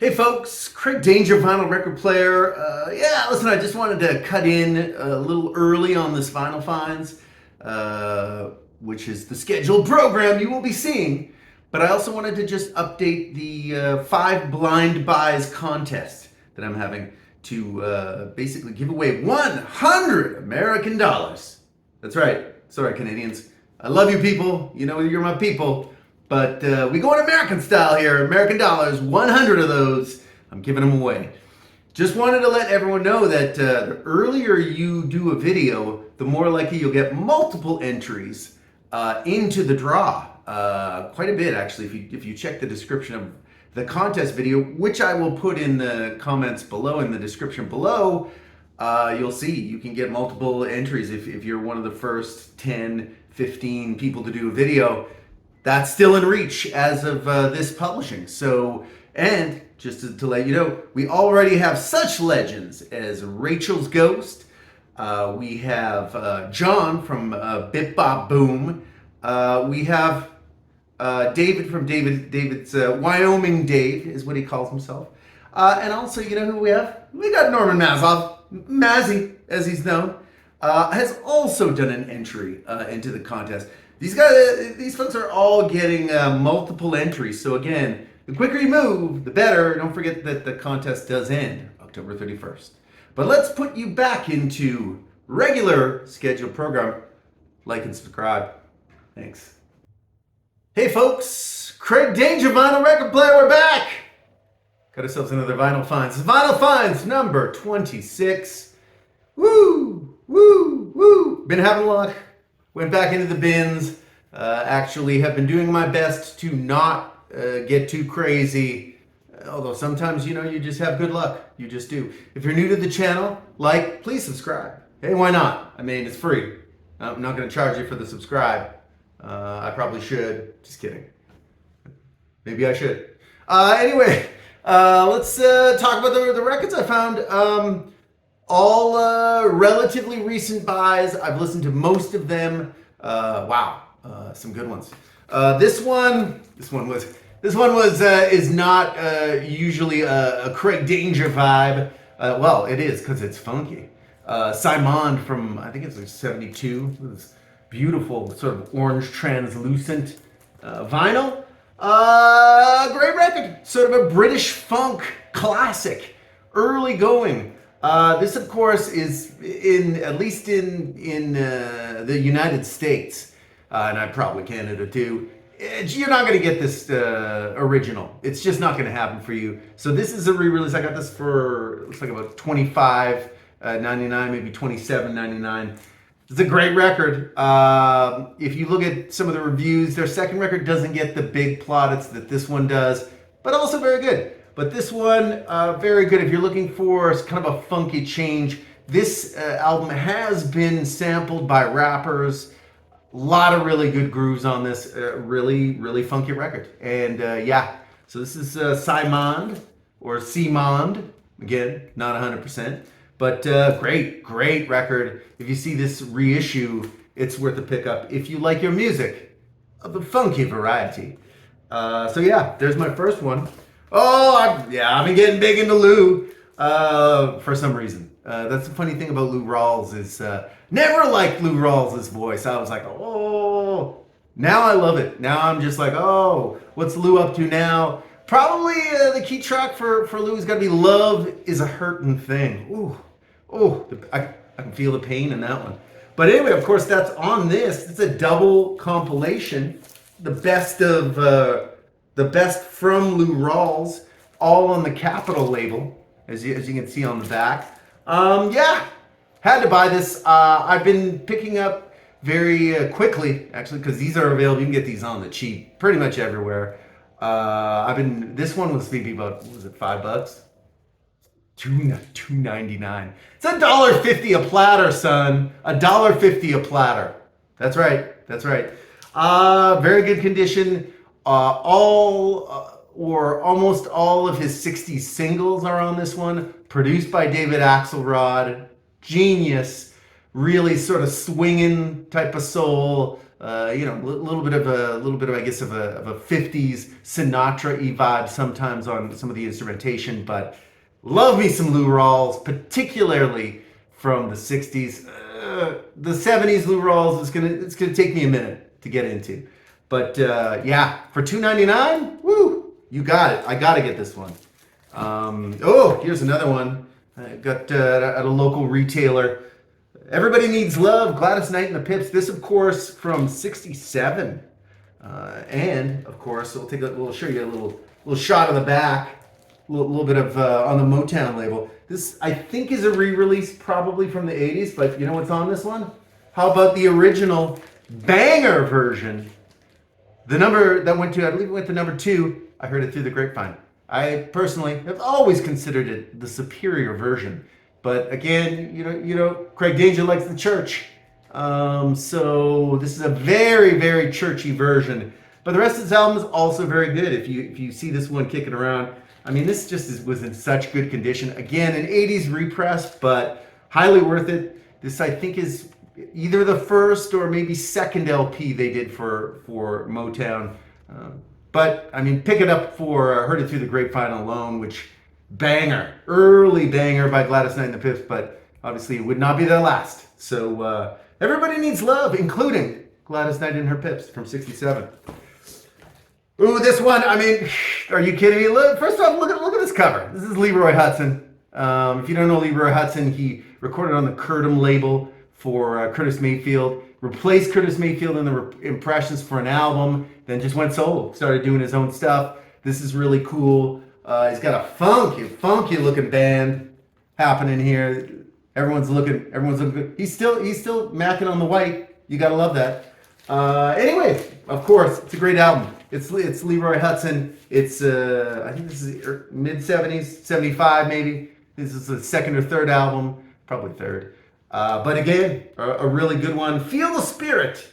Hey folks, Craig Danger, vinyl record player. Listen, I just wanted to cut in a little early on this Vinyl Finds, which is the scheduled program you will be seeing. But I also wanted to just update the 5 blind buys contest that I'm having to basically give away 100 American dollars. That's right. Sorry, Canadians. I love you people. You know you're my people. But we go in American style here, American dollars, 100 of those. I'm giving them away. Just wanted to let everyone know that the earlier you do a video, the more likely you'll get multiple entries into the draw. Quite a bit, actually, if you check the description of the contest video, which I will put in the comments below, in the description below, you'll see you can get multiple entries if you're one of the first 10, 15 people to do a video. That's still in reach as of this publishing. So, and just to let you know, we already have such legends as Rachel's Ghost. We have John from Bip Bop Boom. We have David from David's Wyoming Dave is what he calls himself. And also, you know who we have? We got Norman Mazov, Mazzy, as he's known, has also done an entry into the contest. These folks are all getting multiple entries. So again, the quicker you move, the better. Don't forget that the contest does end October 31st. But let's put you back into regular scheduled program. Like and subscribe. Thanks. Hey folks, Craig Danger, vinyl record player. We're back. Got ourselves another Vinyl Finds. Vinyl Finds number 26. Woo, woo, woo. Been having luck. Went back into the bins. Actually have been doing my best to not get too crazy. Although sometimes, you know, you just have good luck. You just do. If you're new to the channel, please subscribe. Hey, why not? I mean, it's free. I'm not going to charge you for the subscribe. I probably should. Just kidding. Maybe I should. Anyway, let's talk about the records I found. All relatively recent buys. I've listened to most of them. Wow, some good ones. This one is not usually a Craig Danger vibe. Well, it is because it's funky. Simon from, I think it's like 72. This beautiful sort of orange translucent vinyl. Great record. Sort of a British funk classic. Early going. This, of course, is at least in the United States, and probably Canada too. You're not going to get this original. It's just not going to happen for you. So this is a re-release. I got this for, looks like about $25.99, maybe $27.99. It's a great record. If you look at some of the reviews, their second record doesn't get the big plaudits that this one does, but also very good. But this one, very good if you're looking for kind of a funky change. This album has been sampled by rappers. A lot of really good grooves on this. Really, really funky record. And yeah, so this is Simond or Simond. Again, not 100%. But great record. If you see this reissue, it's worth a pickup if you like your music of the funky variety. So yeah, there's my first one. Oh, I've been getting big into Lou for some reason. That's the funny thing about Lou Rawls is never liked Lou Rawls' voice. I was like, oh, now I love it. Now I'm just like, oh, what's Lou up to now? Probably the key track for Lou has got to be Love Is a Hurtin' Thing. Ooh, I can feel the pain in that one. But anyway, of course, that's on this. It's a double compilation. The best from Lou Rawls, all on the Capitol label, as you can see on the back. Yeah, had to buy this. I've been picking up very quickly, actually, because these are available. You can get these on the cheap pretty much everywhere. This one was maybe about, what was it, $5? $2.99. It's $1.50 a platter, son. $1.50 a platter. That's right. Very good condition. Or almost all of his 60s singles are on this one. Produced by David Axelrod. Genius. Really sort of swinging type of soul. little bit of I guess of a 50s Sinatra-y vibe sometimes on some of the instrumentation, but love me some Lou Rawls, particularly from the 60s. The 70s Lou Rawls it's gonna take me a minute to get into. But yeah, for $2.99, woo, you got it. I gotta get this one. Here's another one. I got at a local retailer. Everybody Needs Love, Gladys Knight and the Pips. This, of course, from '67. And, of course, we'll show you a little shot of the back, a little bit of on the Motown label. This, I think, is a re-release probably from the '80s, but you know what's on this one? How about the original banger version? The number that went to, I believe it went to number 2. I heard it through the grapevine. I personally have always considered it the superior version. But again, you know, Craig Danger likes the church. So this is a very, very churchy version. But the rest of this album is also very good. If you see this one kicking around, I mean, this was in such good condition. Again, an 80s repress, but highly worth it. This, I think, is either the first or maybe second LP they did for Motown. But, I mean, pick it up for Heard It Through the Grapevine alone, which, banger, early banger by Gladys Knight and the Pips, but obviously it would not be their last. So, Everybody Needs Love, including Gladys Knight and her Pips from '67. Ooh, this one, I mean, are you kidding me? First off, look at this cover. This is Leroy Hudson. If you don't know Leroy Hudson, he recorded on the Curtum label for Curtis Mayfield, replaced Curtis Mayfield in the impressions for an album, then just went solo, started doing his own stuff. This is really cool. He's got a funky looking band happening here. Everyone's looking good. He's still macking on the white. You gotta love that. Anyway, of course, it's a great album. It's Leroy Hudson. It's I think this is mid '70s, '75 maybe. This is the second or third album, probably third. But again, a really good one. Feel the Spirit.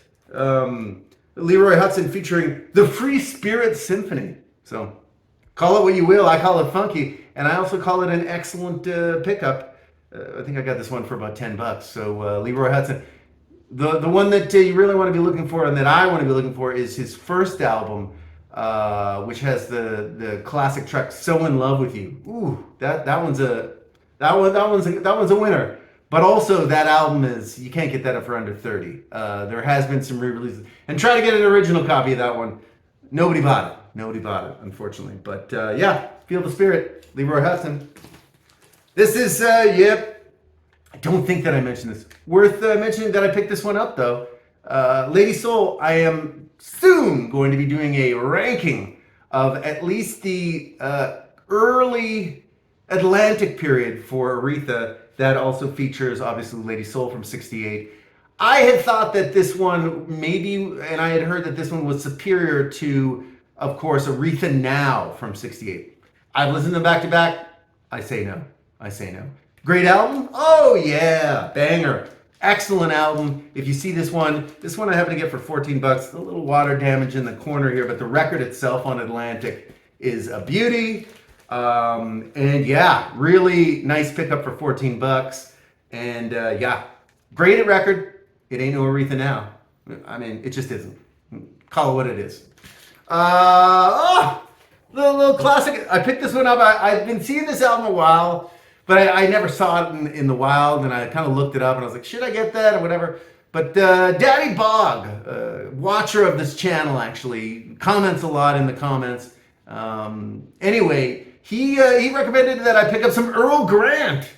Leroy Hudson featuring the Free Spirit Symphony. So call it what you will. I call it funky, and I also call it an excellent pickup. I think I got this one for about $10. So Leroy Hudson. The one that you really want to be looking for, and that I want to be looking for, is his first album, which has the classic track "So in Love with You." Ooh, that one's a winner. But also, that album you can't get that for under 30. There has been some re-releases. And try to get an original copy of that one. Nobody bought it, unfortunately. But yeah, Feel the Spirit, Leroy Hudson. This is, I don't think that I mentioned this. Worth mentioning that I picked this one up, though. Lady Soul, I am soon going to be doing a ranking of at least the early Atlantic period for Aretha. That also features, obviously, Lady Soul from '68. I had thought that this one and I had heard that this one was superior to, of course, Aretha Now from '68. I've listened to them back to back. I say no. Great album? Oh yeah, banger. Excellent album. If you see this one I happen to get for $14. A little water damage in the corner here, but the record itself on Atlantic is a beauty. And yeah, really nice pickup for $14. And yeah, great record. It ain't no Aretha Now. I mean, it just isn't. Call it what it is. The little classic. I picked this one up. I've been seeing this album a while, but I never saw it in the wild, and I kind of looked it up, and I was like, should I get that or whatever? But Daddy Bog, watcher of this channel, actually, comments a lot in the comments. Anyway, he recommended that I pick up some Earl Grant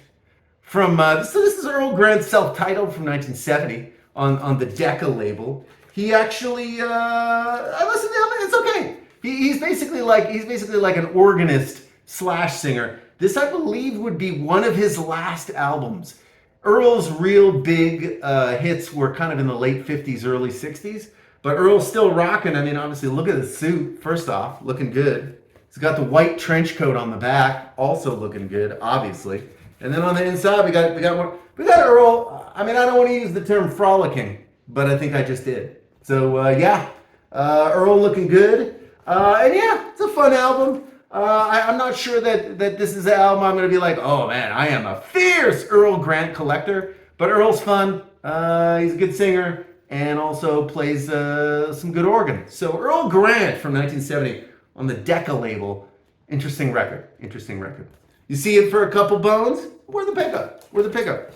from, so this is Earl Grant, self-titled, from 1970 on the Decca label. He actually, I listened to him, it's okay. He's basically like an organist / singer. This, I believe, would be one of his last albums. Earl's real big hits were kind of in the late 50s, early 60s, but Earl's still rocking. I mean, obviously, look at the suit, first off, looking good. He's got the white trench coat on the back, also looking good, obviously. And then on the inside, we got Earl. I mean, I don't want to use the term frolicking, but I think I just did. So yeah, Earl looking good. And yeah, it's a fun album. I'm not sure that this is an album I'm going to be like, oh man, I am a fierce Earl Grant collector. But Earl's fun. He's a good singer. and also plays some good organ. So Earl Grant from 1970 on the Decca label. Interesting record. Interesting record. You see it for a couple bones? Where's the pickup? Where's the pickup?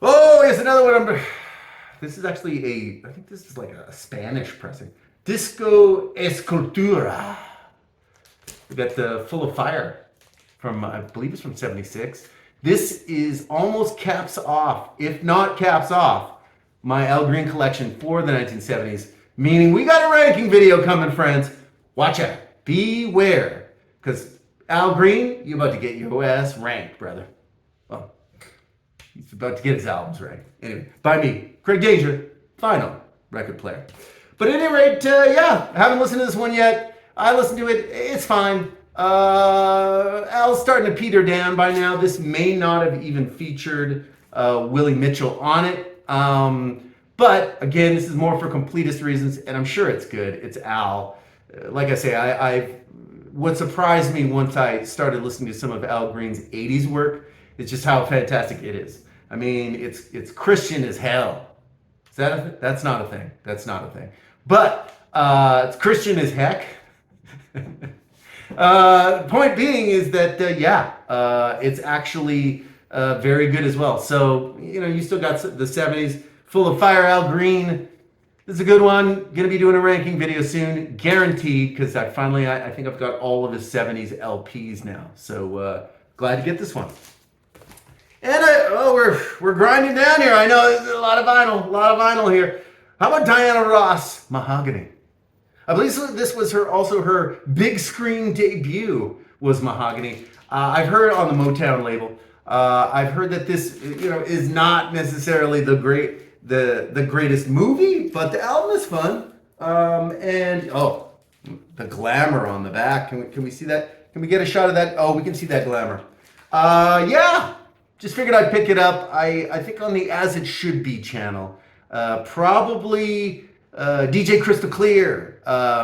Oh, here's another one. This is actually I think this is like a Spanish pressing. Disco Escultura. We got the Full of Fire from, I believe it's from 76. This is almost caps off, if not caps off, my Al Green collection for the 1970s. Meaning we got a ranking video coming, friends. Watch out. Beware. Because Al Green, you're about to get your ass ranked, brother. Well, he's about to get his albums ranked. Anyway, by me, Craig Danger, final record player. But at any rate, yeah, I haven't listened to this one yet. I listened to it. It's fine. Al's starting to peter down by now. This may not have even featured Willie Mitchell on it. But again, this is more for completist reasons, and I'm sure it's good. It's Al. Like I say, what surprised me once I started listening to some of Al Green's 80s work is just how fantastic it is. I mean, it's Christian as hell. Is that a thing? That's not a thing. That's not a thing. But it's Christian as heck. Point being is that, it's actually very good as well. So, you still got the 70s, Full of Fire, Al Green. This is a good one. Going to be doing a ranking video soon, guaranteed, because I think I've got all of his 70s LPs now. So glad to get this one. And we're grinding down here. I know there's a lot of vinyl here. How about Diana Ross, Mahogany? I believe this was her big screen debut was Mahogany. I've heard on the Motown label. I've heard that this is not necessarily the greatest movie, but the album is fun. And the glamour on the back. Can we see that? Can we get a shot of that? Oh, we can see that glamour. Yeah. Just figured I'd pick it up. I think on the As It Should Be channel. Probably DJ Crystal Clear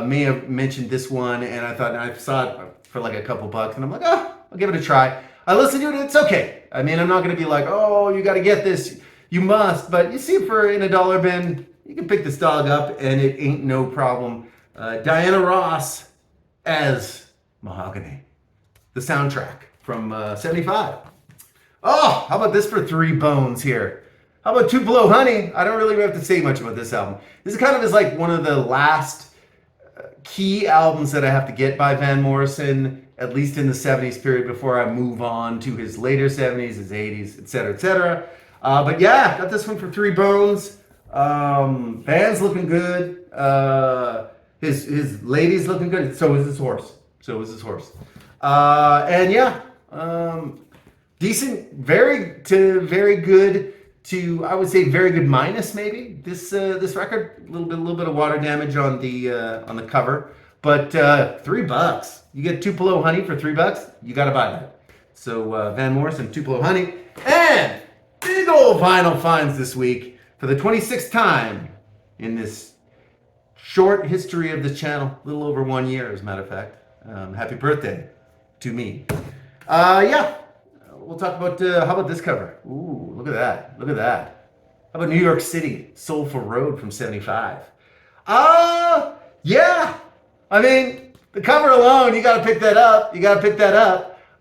may have mentioned this one, and I saw it for like a couple bucks, and I'm like, I'll give it a try. I listened to it, it's okay. I mean, I'm not going to be like, oh, you got to get this, you must, but you see it for in a dollar bin, you can pick this dog up, and it ain't no problem. Diana Ross as Mahogany, the soundtrack from 75. Oh, how about this for 3 bones here? How about Tupo Honey? I don't really have to say much about this album. This is kind of like one of the last key albums that I have to get by Van Morrison, at least in the 70s period, before I move on to his later 70s, his 80s, etc., etc. But yeah, got this one for 3 bones. Van's looking good. His lady's looking good. So is his horse. And yeah, decent, very good to, I would say, very good minus maybe. This record, a little bit of water damage on the cover, but $3. You get Tupelo Honey for $3. You got to buy that. So Van Morrison, Tupelo Honey, and big old vinyl finds this week for the 26th time in this short history of this channel, a little over 1 year, as a matter of fact. Happy birthday to me. Yeah. We'll talk about, how about this cover? Ooh, look at that. Look at that. How about New York City, Soulful Road from 75? Yeah. I mean, the cover alone, you got to pick that up.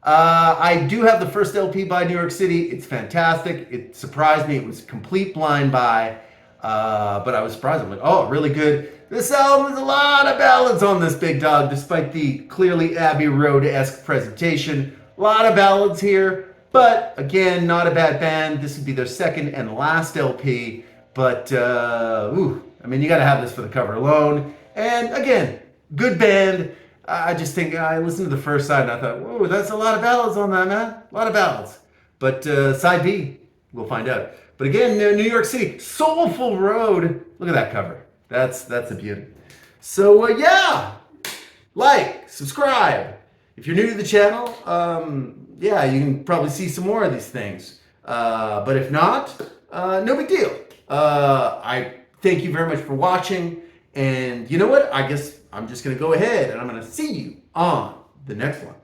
I do have the first LP by New York City. It's fantastic. It surprised me. It was complete blind buy. But I was surprised. I'm like, oh, really good. This album has a lot of ballads on this big dog, despite the clearly Abbey Road-esque presentation. A lot of ballads here. But again, not a bad band. This would be their second and last LP. But, I mean, you got to have this for the cover alone. And again, good band. I just think I listened to the first side and I thought, whoa, that's a lot of ballads on that, man. A lot of ballads. But side B, we'll find out. But again, New York City, Soulful Road. Look at that cover. That's a beauty. So, yeah, like, subscribe. If you're new to the channel, yeah, you can probably see some more of these things. But if not, no big deal. I thank you very much for watching. And you know what? I guess I'm just going to go ahead and I'm going to see you on the next one.